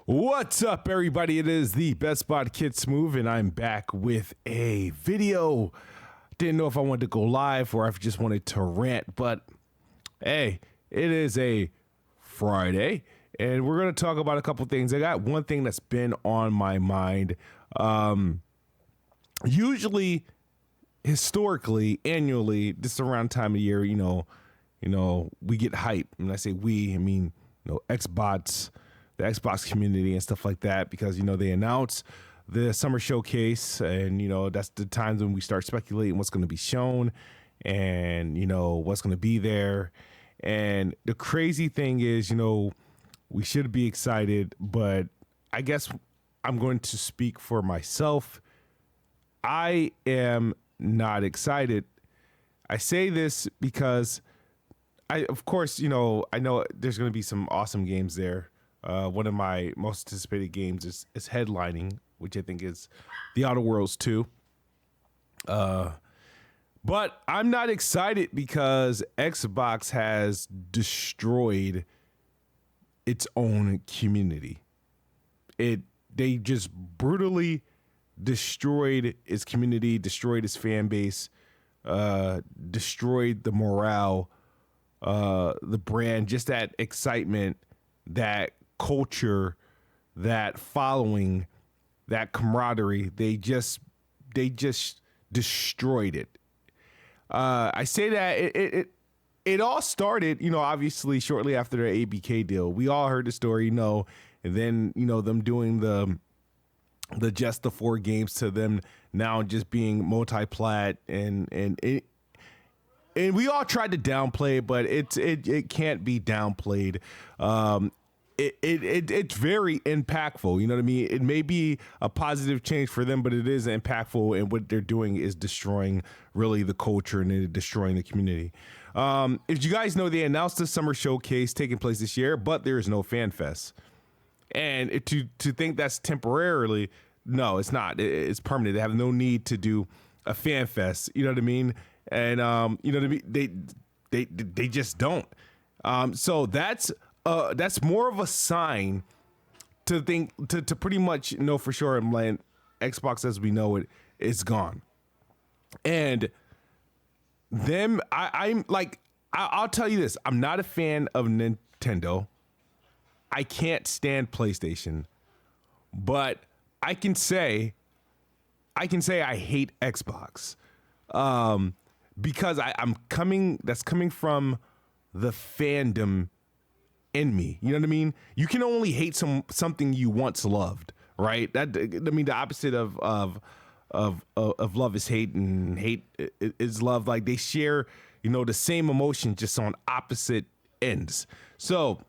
What's up, everybody? It is the Best Spot Kid Smooth, and I'm back with a video. Didn't know if I wanted to go live or if I just wanted to rant, but hey, it is a Friday, and we're going to talk about a couple things. I got one thing that's been on my mind. Usually, historically, annually, this around time of year, we get hype. And I say we, I mean, Xbox, the Xbox community and stuff like that, because, they announce the summer showcase, and, that's the times when we start speculating what's going to be shown and, what's going to be there. And the crazy thing is, we should be excited, but I guess I'm going to speak for myself. I am not excited. I say this because of course, I know there's going to be some awesome games there. One of my most anticipated games is headlining, which I think is The Outer Worlds 2. But I'm not excited because Xbox has destroyed its own community. They just brutally destroyed its community, destroyed its fan base, destroyed the morale, the brand, just that excitement, that culture, that following, that camaraderie. They just destroyed it. I say that it all started, obviously shortly after the ABK deal. We all heard the story, and then, them doing the just the 4 games to them now just being multiplat, and we all tried to downplay it, but it can't be downplayed. It's very impactful. You know what I mean? It may be a positive change for them, but it is impactful, and what they're doing is destroying really the culture and destroying the community. If you guys know, they announced the summer showcase taking place this year, but there is no fan fest. And to think that's temporarily, no, it's not. It's permanent. They have no need to do a fan fest. You know what I mean? And you know what I mean? They just don't. So that's more of a sign to think to pretty much know for sure, and Xbox as we know it is gone. And them, I'm like, I'll tell you this: I'm not a fan of Nintendo. I can't stand PlayStation, but I can say I hate Xbox, because that's coming from the fandom in me. You know what I mean? You can only hate something you once loved, right? The opposite of love is hate, and hate is love. Like, they share, the same emotion, just on opposite ends. So,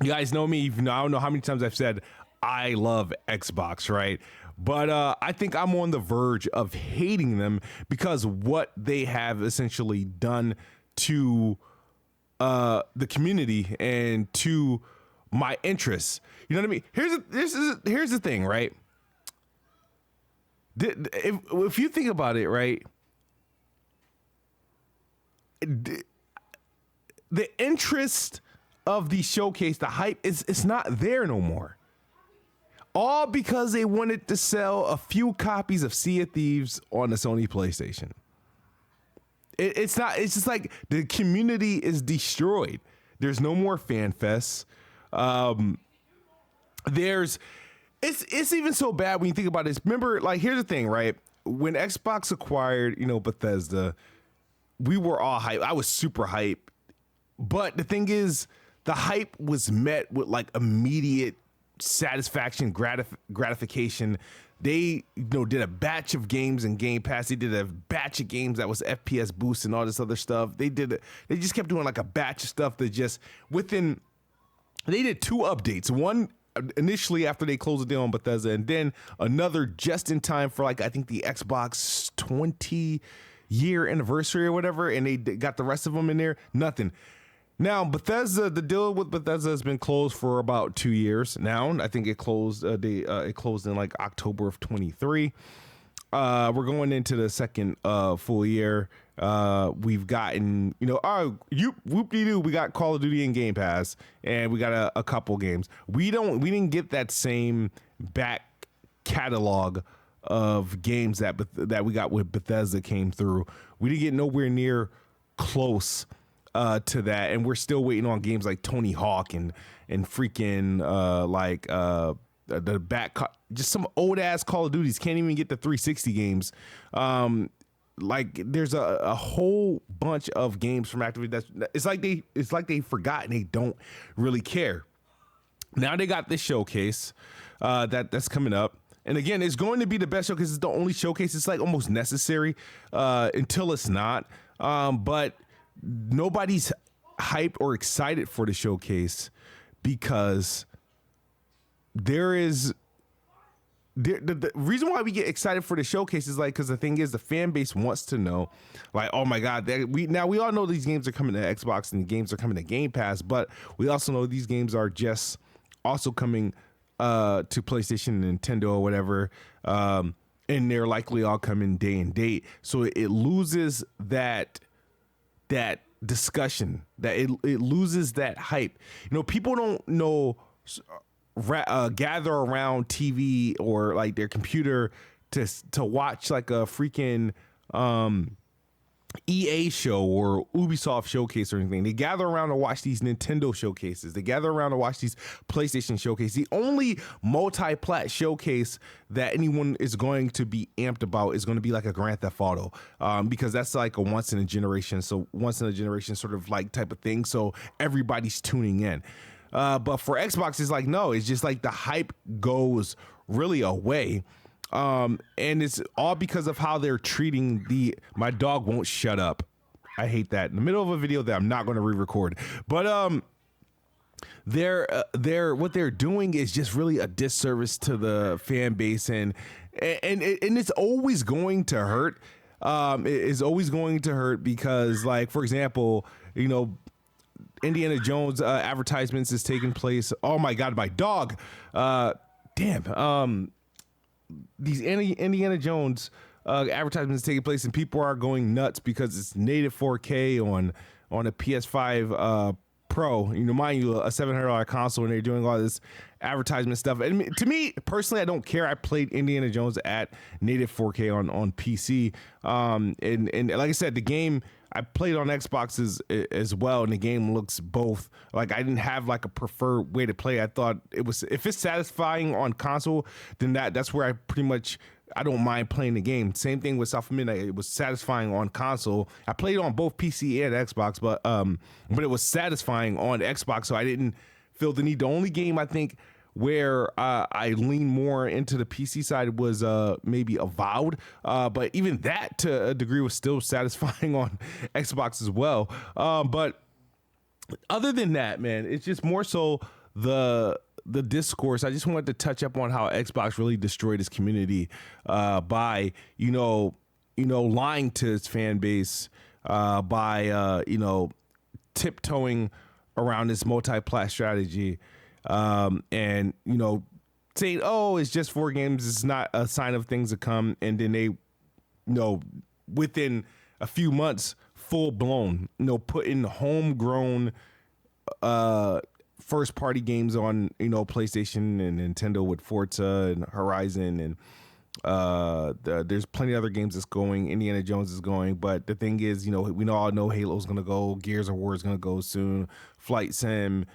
you guys know me. I don't know how many times I've said I love Xbox, right? But I think I'm on the verge of hating them because what they have essentially done to the community and to my interests. You know what I mean? Here's the thing, right? If you think about it, right? The interest of the showcase, the hype, it's not there no more. All because they wanted to sell a few copies of Sea of Thieves on the Sony PlayStation. It's just like the community is destroyed. There's no more fan fests. It's even so bad when you think about this. Remember, like, here's the thing, right? When Xbox acquired, Bethesda, we were all hyped. I was super hyped. But the thing is, the hype was met with like immediate satisfaction, gratification. They, did a batch of games in Game Pass. They did a batch of games that was FPS boost and all this other stuff. They just kept doing like a batch of stuff that just they did 2 updates. One initially after they closed the deal on Bethesda, and then another just in time for, like, I think the Xbox 20-year anniversary or whatever. And they got the rest of them in there. Nothing. Now, Bethesda, the deal with Bethesda has been closed for about 2 years now. I think it closed. It closed in like October of 23. We're going into the second full year. We've gotten, whoop-de-doo, we got Call of Duty and Game Pass, and we got a couple games. We didn't get that same back catalog of games that we got with Bethesda came through. We didn't get nowhere near close to that, and we're still waiting on games like Tony Hawk and freaking the back, just some old ass Call of Duties. Can't even get the 360 games. Like there's a whole bunch of games from Activision it's like they forgot and they don't really care. Now they got this showcase that's coming up. And again, it's going to be the best showcase. It's the only showcase. It's like almost necessary until it's not. But nobody's hyped or excited for the showcase because the reason why we get excited for the showcase is like because the thing is the fan base wants to know, like, oh my god, we all know these games are coming to Xbox and the games are coming to Game Pass, but we also know these games are just also coming to PlayStation and Nintendo or whatever, and they're likely all coming day and date. So it loses that discussion, that it loses that hype. People don't know. Gather around TV or like their computer to watch like a freaking EA show or Ubisoft showcase or anything. They gather around to watch these Nintendo showcases. They gather around to watch these PlayStation showcases. The only multi-plat showcase that anyone is going to be amped about is going to be like a Grand Theft Auto, because that's like a once in a generation sort of like type of thing. So everybody's tuning in. But for Xbox, it's like, no, it's just like the hype goes really away. And it's all because of how they're treating my dog won't shut up. I hate that in the middle of a video that I'm not going to re-record, but, what they're doing is just really a disservice to the fan base and it's always going to hurt. It is always going to hurt because, like, for example, Indiana Jones advertisements is taking place. Oh my god, my dog. These Indiana Jones advertisements taking place and people are going nuts because it's native 4K on a PS5 Pro. Mind you, a $700 console, and they're doing all this advertisement stuff. And to me personally, I don't care. I played Indiana Jones at native 4K on PC. And like I said, the game I played on Xbox as well, and the game looks both. Like, I didn't have like a preferred way to play. I thought it was, if it's satisfying on console, then that's where I don't mind playing the game. Same thing with South of Midnight. It was satisfying on console. I played on both PC and Xbox, but it was satisfying on Xbox, so I didn't feel the need. The only game I think where I lean more into the PC side was maybe Avowed, but even that to a degree was still satisfying on Xbox as well. But other than that, man, it's just more so the discourse. I just wanted to touch up on how Xbox really destroyed its community by lying to its fan base, by tiptoeing around this multi-plat strategy. And saying, oh, it's just 4 games, it's not a sign of things to come, and then they within a few months full blown put in homegrown first party games on PlayStation and Nintendo with Forza and Horizon, and there's plenty of other games that's going. Indiana Jones is going, but the thing is, we all know Halo's gonna go, Gears of War is gonna go soon, Flight Sim,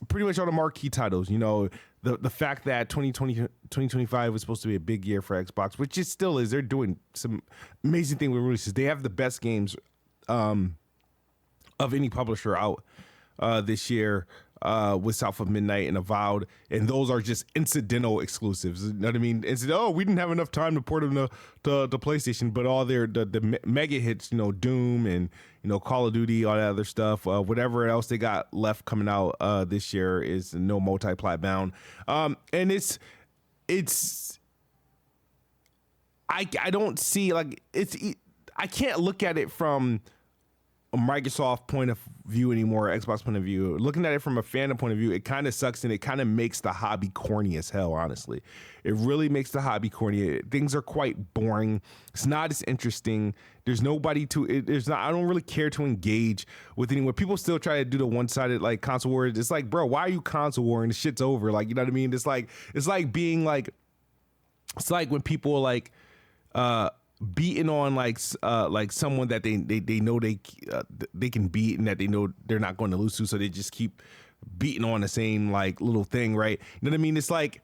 pretty much all the marquee titles. The fact that 2025 was supposed to be a big year for Xbox, which it still is. They're doing some amazing things with releases. They have the best games of any publisher out this year, with South of Midnight and Avowed, and those are just incidental exclusives. You know what I mean? We didn't have enough time to port them to PlayStation, but all the mega hits, Doom and Call of Duty, all that other stuff, whatever else they got left coming out this year is no multi-plat bound. And I don't see, like, I can't look at it from a Microsoft point of view anymore, Xbox point of view. Looking at it from a fandom point of view, it kind of sucks and it kind of makes the hobby corny as hell, honestly. It really makes the hobby corny. Things are quite boring. It's not as interesting. There's nobody I don't really care to engage with anyone. People still try to do the one-sided like console war. It's like, bro, why are you console warring? The shit's over. Like, you know what I mean? It's like being like, it's like when people like, beating on like someone that they know they can beat and that they know they're not going to lose to, so they just keep beating on the same like little thing, right? You know what I mean? It's like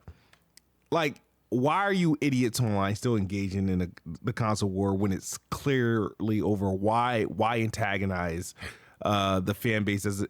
why are you idiots online still engaging in the console war when it's clearly over? Why antagonize the fan base?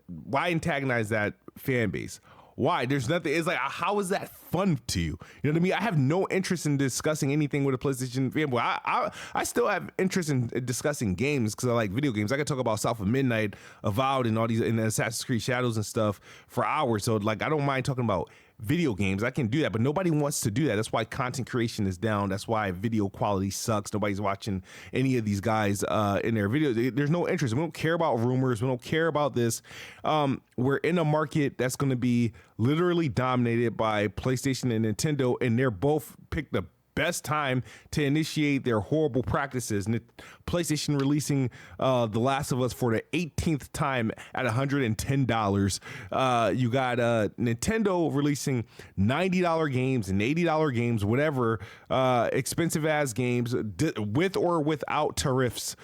Why antagonize that fan base? Why? There's nothing. It's like, how is that fun to you? You know what I mean? I have no interest in discussing anything with a PlayStation fanboy. I still have interest in discussing games because I like video games. I could talk about South of Midnight, Avowed, and all these, and Assassin's Creed Shadows and stuff for hours. So like, I don't mind talking about video games. I can do that, but nobody wants to do that. That's why content creation is down. That's why video quality sucks. Nobody's watching any of these guys in their videos. There's no interest. We don't care about rumors. We don't care about this. We're in a market that's going to be literally dominated by PlayStation and Nintendo, and they're both picked the best time to initiate their horrible practices. And PlayStation releasing The Last of Us for the 18th time at $110. You got Nintendo releasing $90 games and $80 games, whatever, expensive ass games with or without tariffs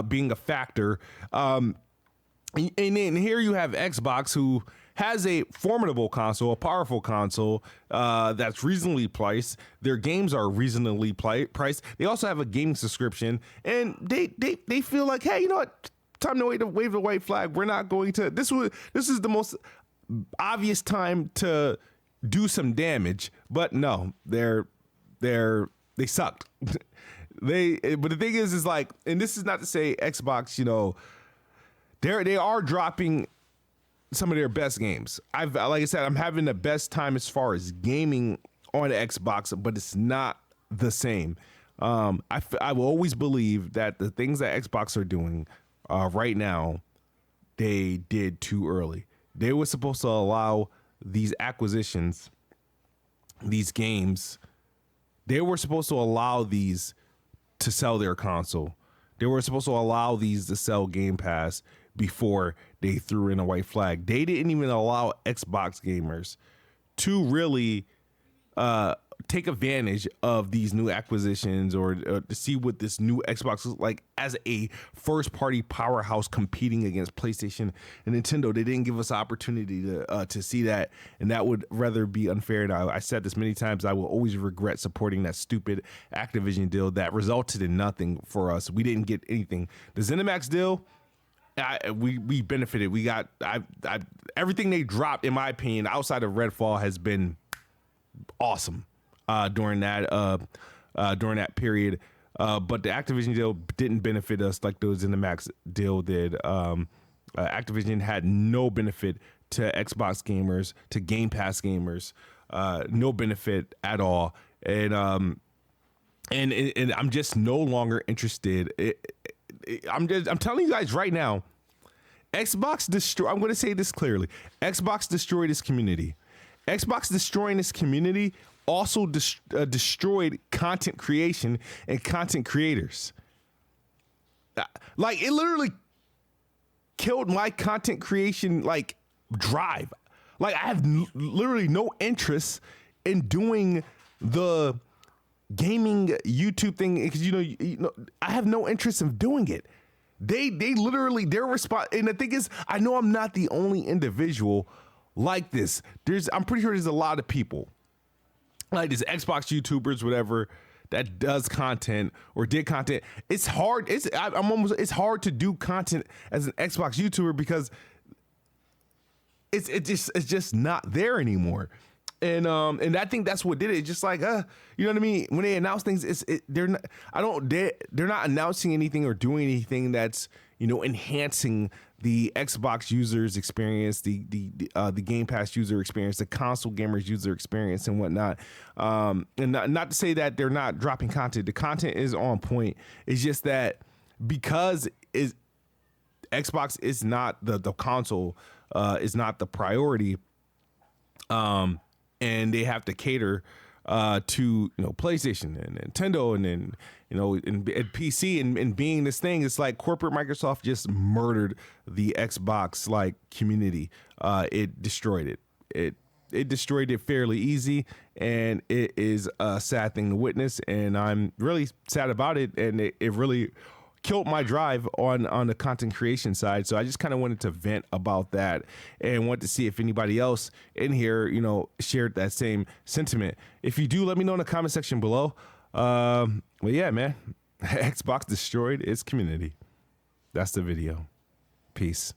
being a factor. And then here you have Xbox, who has a formidable console, a powerful console that's reasonably priced. Their games are reasonably priced. They also have a gaming subscription, and they feel like, hey, you know what? Time to wave the white flag. We're not going to. This is the most obvious time to do some damage, but no, they sucked. But the thing is like, and this is not to say Xbox, you know, they are dropping some of their best games. Like I said, I'm having the best time as far as gaming on Xbox, but it's not the same. I will always believe that the things that Xbox are doing right now, they did too early. They were supposed to allow these acquisitions, these games, they were supposed to allow these to sell their console. They were supposed to allow these to sell Game Pass before they threw in a white flag. They didn't even allow Xbox gamers to really take advantage of these new acquisitions or to see what this new Xbox is like as a first party powerhouse competing against PlayStation and Nintendo. They didn't give us opportunity to see that, and that would rather be unfair. And I said this many times, I will always regret supporting that stupid Activision deal that resulted in nothing for us. We didn't get anything. The ZeniMax deal, we benefited. We got everything they dropped, in my opinion, outside of Redfall, has been awesome during that period. But the Activision deal didn't benefit us like the ZeniMax deal did. Activision had no benefit to Xbox gamers, to Game Pass gamers, no benefit at all. And I'm just no longer interested. I'm telling you guys right now, I'm going to say this clearly. Xbox destroyed this community. Xbox destroying this community also destroyed content creation and content creators. Like, it literally killed my content creation like drive. Like, I have literally no interest in doing the gaming YouTube thing because you know I have no interest in doing it. They literally, their response, and the thing is, I know I'm not the only individual like this. I'm pretty sure there's a lot of people like this, Xbox YouTubers, whatever, that does content or did content. It's hard. It's hard to do content as an Xbox YouTuber because it's just not there anymore. And I think that's what did it. It's just like, you know what I mean? When they announce things, they're not announcing anything or doing anything that's, you know, enhancing the Xbox users experience, the Game Pass user experience, the console gamers user experience, and whatnot. And not to say that they're not dropping content. The content is on point. It's just that because Xbox is not the console, is not the priority. And they have to cater to PlayStation and Nintendo and then and PC and being this thing. It's like corporate Microsoft just murdered the Xbox like community. It destroyed it. It destroyed it fairly easy, and it is a sad thing to witness. And I'm really sad about it. And it really killed my drive on the content creation side. So I just kind of wanted to vent about that and want to see if anybody else in here, shared that same sentiment. If you do, let me know in the comment section below. Well, yeah, man, Xbox destroyed its community. That's the video. Peace.